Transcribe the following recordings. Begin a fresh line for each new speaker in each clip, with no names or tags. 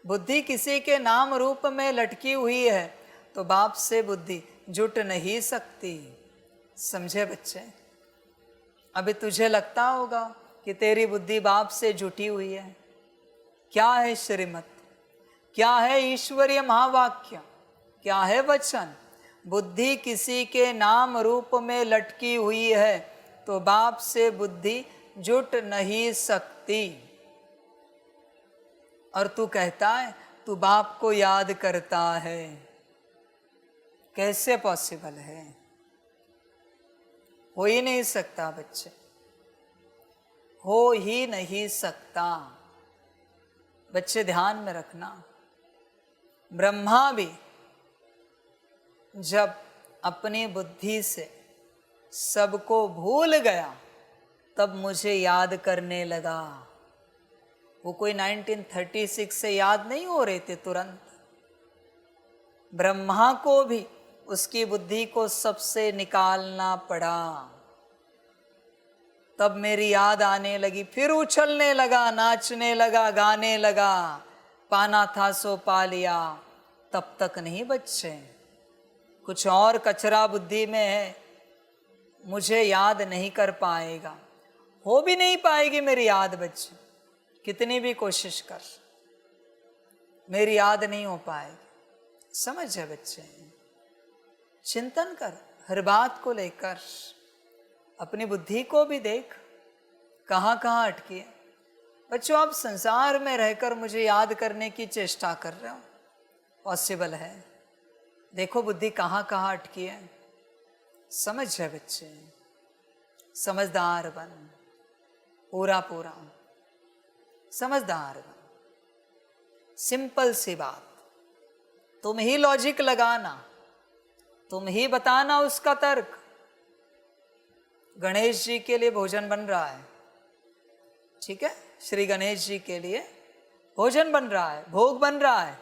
बुद्धि किसी के नाम रूप में लटकी हुई है तो बाप से बुद्धि जुट नहीं सकती। समझे बच्चे? अभी तुझे लगता होगा कि तेरी बुद्धि बाप से जुटी हुई है। क्या है श्रीमत, क्या है ईश्वरीय महावाक्य, क्या है वचन? बुद्धि किसी के नाम रूप में लटकी हुई है तो बाप से बुद्धि जुट नहीं सकती। और तू कहता है तू बाप को याद करता है। कैसे पॉसिबल है? हो ही नहीं सकता बच्चे, हो ही नहीं सकता। बच्चे ध्यान में रखना, ब्रह्मा भी जब अपनी बुद्धि से सबको भूल गया तब मुझे याद करने लगा। वो कोई 1936 से याद नहीं हो रहे थे तुरंत। ब्रह्मा को भी उसकी बुद्धि को सबसे निकालना पड़ा, तब मेरी याद आने लगी। फिर उछलने लगा, नाचने लगा, गाने लगा, पाना था सो पा लिया। तब तक नहीं बच्चे, कुछ और कचरा बुद्धि में है, मुझे याद नहीं कर पाएगा, हो भी नहीं पाएगी मेरी याद बच्चे। कितनी भी कोशिश कर, मेरी याद नहीं हो पाएगी। समझ है बच्चे? चिंतन कर हर बात को लेकर, अपनी बुद्धि को भी देख कहाँ कहाँ अटकी है। बच्चों, आप संसार में रहकर मुझे याद करने की चेष्टा कर रहे हो, पॉसिबल है? देखो बुद्धि कहाँ कहाँ अटकी है। समझ है बच्चे? समझदार बन, पूरा पूरा समझदार बन। सिंपल सी बात, तुम ही लॉजिक लगाना, तुम ही बताना उसका तर्क। गणेश जी के लिए भोजन बन रहा है, ठीक है? श्री गणेश जी के लिए भोजन बन रहा है, भोग बन रहा है,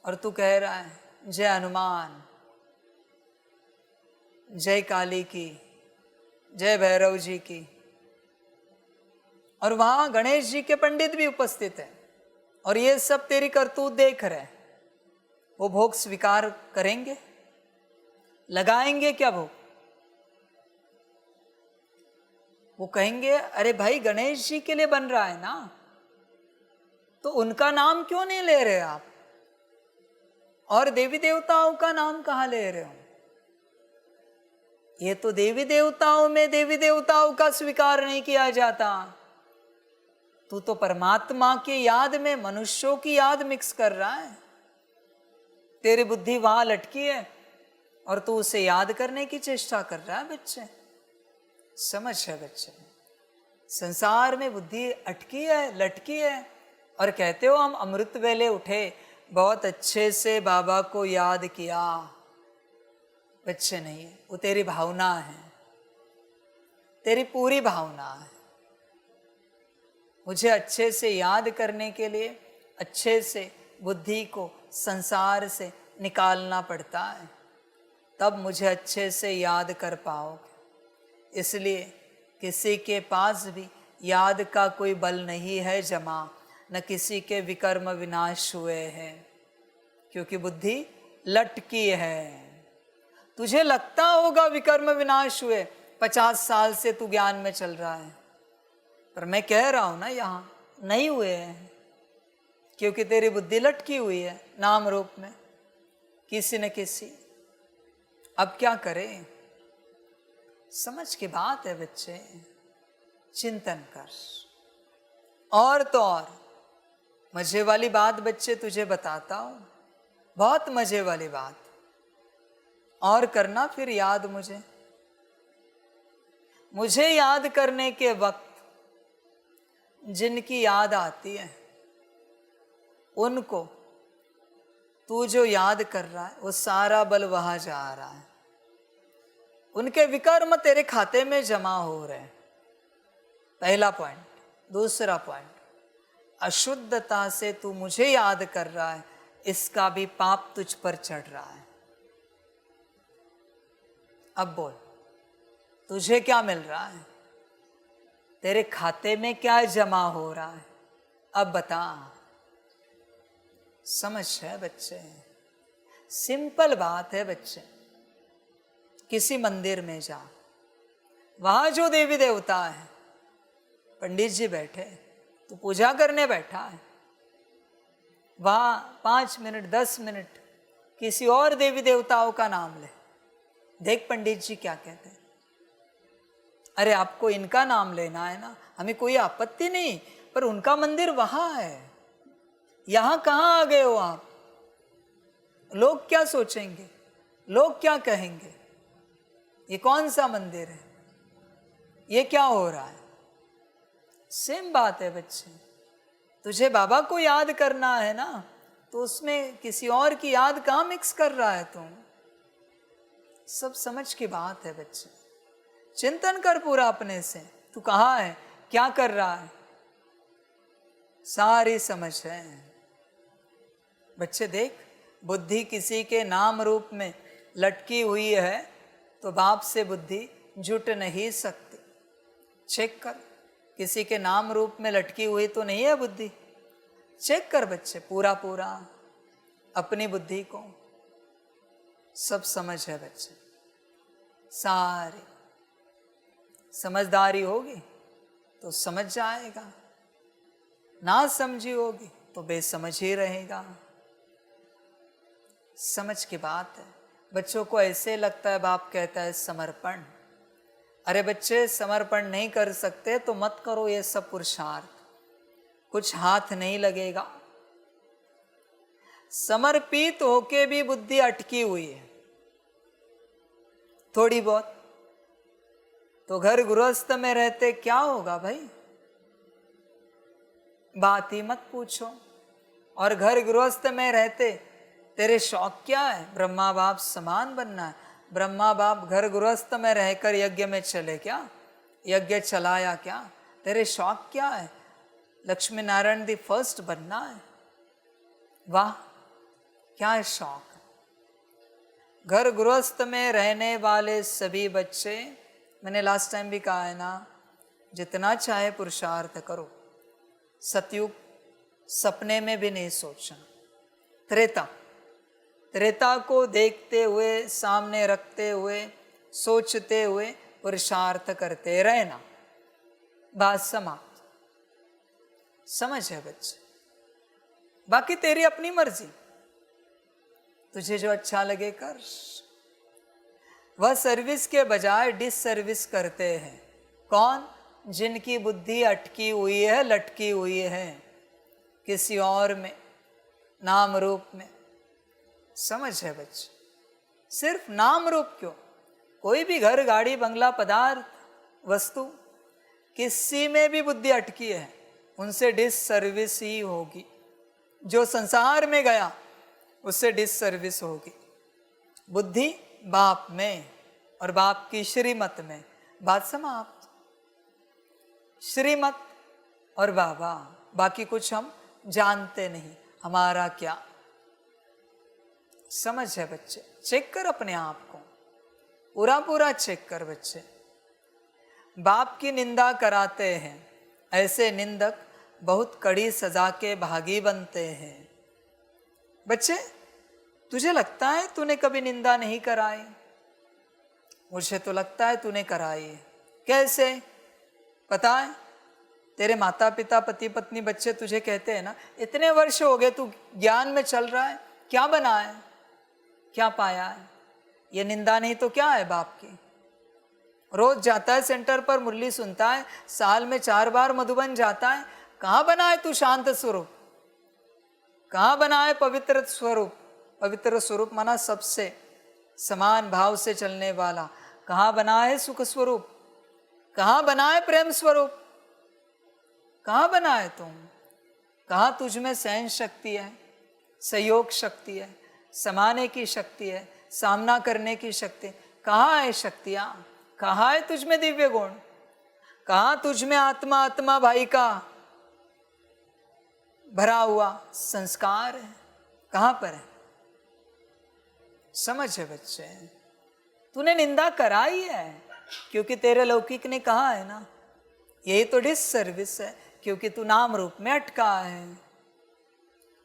और तू कह रहा है जय हनुमान, जय काली की, जय भैरव जी की। और वहां गणेश जी के पंडित भी उपस्थित हैं और ये सब तेरी करतूत देख रहे हैं। वो भोग स्वीकार करेंगे? लगाएंगे क्या भोग? वो कहेंगे अरे भाई गणेश जी के लिए बन रहा है ना, तो उनका नाम क्यों नहीं ले रहे आप? और देवी देवताओं का नाम कहाँ ले रहे हो? ये तो देवी देवताओं में देवी देवताओं का स्वीकार नहीं किया जाता। तू तो परमात्मा की याद में मनुष्यों की याद मिक्स कर रहा है। तेरी बुद्धि वहां लटकी है और तू उसे याद करने की चेष्टा कर रहा है बच्चे। समझ है बच्चे? संसार में बुद्धि अटकी है, लटकी है, और कहते हो हम अमृत वेले उठे, बहुत अच्छे से बाबा को याद किया। बच्चे नहीं है, वो तेरी भावना है, तेरी पूरी भावना है। मुझे अच्छे से याद करने के लिए अच्छे से बुद्धि को संसार से निकालना पड़ता है, तब मुझे अच्छे से याद कर पाओगे। इसलिए किसी के पास भी याद का कोई बल नहीं है जमा, न किसी के विकर्म विनाश हुए हैं, क्योंकि बुद्धि लटकी है। तुझे लगता होगा विकर्म विनाश हुए, 50 साल से तू ज्ञान में चल रहा है, पर मैं कह रहा हूं ना यहां नहीं हुए हैं, क्योंकि तेरी बुद्धि लटकी हुई है नाम रूप में किसी न किसी। अब क्या करें? समझ की बात है बच्चे, चिंतन कर। और तो और मजे वाली बात बच्चे तुझे बताता हूं, बहुत मजे वाली बात, और करना फिर याद मुझे याद करने के वक्त जिनकी याद आती है उनको तू जो याद कर रहा है वो सारा बल वहां जा रहा है, उनके विकर्म तेरे खाते में जमा हो रहे हैं। पहला पॉइंट। दूसरा पॉइंट, अशुद्धता से तू मुझे याद कर रहा है, इसका भी पाप तुझ पर चढ़ रहा है। अब बोल, तुझे क्या मिल रहा है? तेरे खाते में क्या जमा हो रहा है? अब बता। समझ है बच्चे, सिंपल बात है बच्चे। किसी मंदिर में जा, वहां जो देवी देवता है, पंडित जी बैठे, तू पूजा करने बैठा है, वहां 5 मिनट 10 मिनट किसी और देवी देवताओं का नाम ले, देख पंडित जी क्या कहते हैं। अरे आपको इनका नाम लेना है ना, हमें कोई आपत्ति नहीं, पर उनका मंदिर वहां है, यहां कहां आ गए हो आप? लोग क्या सोचेंगे, लोग क्या कहेंगे, ये कौन सा मंदिर है, ये क्या हो रहा है? सेम बात है बच्चे, तुझे बाबा को याद करना है ना, तो उसमें किसी और की याद कहाँ मिक्स कर रहा है तुम? सब समझ की बात है बच्चे, चिंतन कर पूरा अपने से, तू कहाँ है, क्या कर रहा है, सारी समझ है बच्चे। देख, बुद्धि किसी के नाम रूप में लटकी हुई है तो बाप से बुद्धि जुट नहीं सकती। चेक कर, किसी के नाम रूप में लटकी हुई तो नहीं है बुद्धि। चेक कर बच्चे पूरा पूरा अपनी बुद्धि को, सब समझ है बच्चे, सारी समझदारी होगी तो समझ जाएगा, ना समझी होगी तो बेसमझ ही रहेगा। समझ की बात है। बच्चों को ऐसे लगता है बाप कहता है समर्पण, अरे बच्चे समर्पण नहीं कर सकते तो मत करो ये सब पुरुषार्थ, कुछ हाथ नहीं लगेगा। समर्पित होके भी बुद्धि अटकी हुई है थोड़ी बहुत, तो घर गृहस्थ में रहते क्या होगा भाई, बात ही मत पूछो। और घर गृहस्थ में रहते तेरे शौक क्या है, ब्रह्मा बाप समान बनना है। ब्रह्मा बाप घर गृहस्थ में रहकर यज्ञ में चले क्या, यज्ञ चलाया क्या? तेरे शौक क्या है? लक्ष्मी नारायण दी फर्स्ट बनना है। वाह, क्या है शौक। घर गृहस्थ में रहने वाले सभी बच्चे, मैंने लास्ट टाइम भी कहा है ना, जितना चाहे पुरुषार्थ करो, सतयुग सपने में भी नहीं सोचना। त्रेता, त्रेता को देखते हुए, सामने रखते हुए, सोचते हुए पुरुषार्थ करते रहना, बात समाप्त। समझ है बच्चे, बाकी तेरी अपनी मर्जी, तुझे जो अच्छा लगे कर। वह सर्विस के बजाय डिसर्विस करते हैं। कौन? जिनकी बुद्धि अटकी हुई है, लटकी हुई है किसी और में, नाम रूप में। समझ है बच्चे, सिर्फ नाम रूप क्यों, कोई भी घर गाड़ी बंगला पदार्थ वस्तु किसी में भी बुद्धि अटकी है, उनसे डिसर्विस ही होगी। जो संसार में गया उससे डिसर्विस होगी। बुद्धि बाप में और बाप की श्रीमत में, बात समाप्त। श्रीमत और बाबा, बाकी कुछ हम जानते नहीं, हमारा क्या। समझ है बच्चे, चेक कर अपने आप को, पूरा पूरा चेक कर बच्चे। बाप की निंदा कराते हैं, ऐसे निंदक बहुत कड़ी सजा के भागी बनते हैं। बच्चे, तुझे लगता है तूने कभी निंदा नहीं कराई? मुझे तो लगता है तूने कराई है। कैसे? पता है, तेरे माता पिता, पति पत्नी, बच्चे तुझे कहते हैं ना, इतने वर्ष हो गए तू ज्ञान में चल रहा है, क्या बना है, क्या पाया है? ये निंदा नहीं तो क्या है बाप की? रोज जाता है सेंटर पर, मुरली सुनता है, साल में 4 बार मधुबन जाता है, कहाँ बना है तू शांत स्वरूप? कहाँ बना है पवित्र स्वरूप? पवित्र स्वरूप माना सबसे समान भाव से चलने वाला। कहाँ बना है सुख स्वरूप? कहाँ बना है प्रेम स्वरूप? कहाँ बना है तुम? कहाँ तुझ में सहन शक्ति है, सहयोग शक्ति है, समाने की शक्ति है, सामना करने की शक्ति? कहाँ है शक्तियाँ? कहाँ है तुझ में दिव्य गुण? कहाँ तुझ में आत्मा आत्मा भाई का भरा हुआ संस्कार है? कहाँ पर है? समझ है बच्चे, तूने निंदा कराई है क्योंकि तेरे लौकिक ने कहा है ना, यही तो डिसर्विस है, क्योंकि तू नाम रूप में अटका है।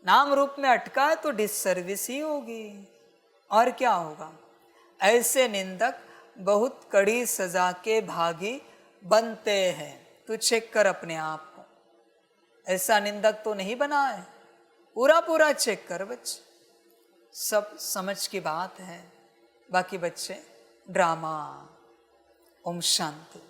नाम रूप में अटका है तो डिससर्विस ही होगी, और क्या होगा। ऐसे निंदक बहुत कड़ी सजा के भागी बनते हैं। तू चेक कर अपने आप को, ऐसा निंदक तो नहीं बना है। पूरा पूरा चेक कर बच्चे, सब समझ की बात है। बाकी बच्चे ड्रामा। ओम शांति।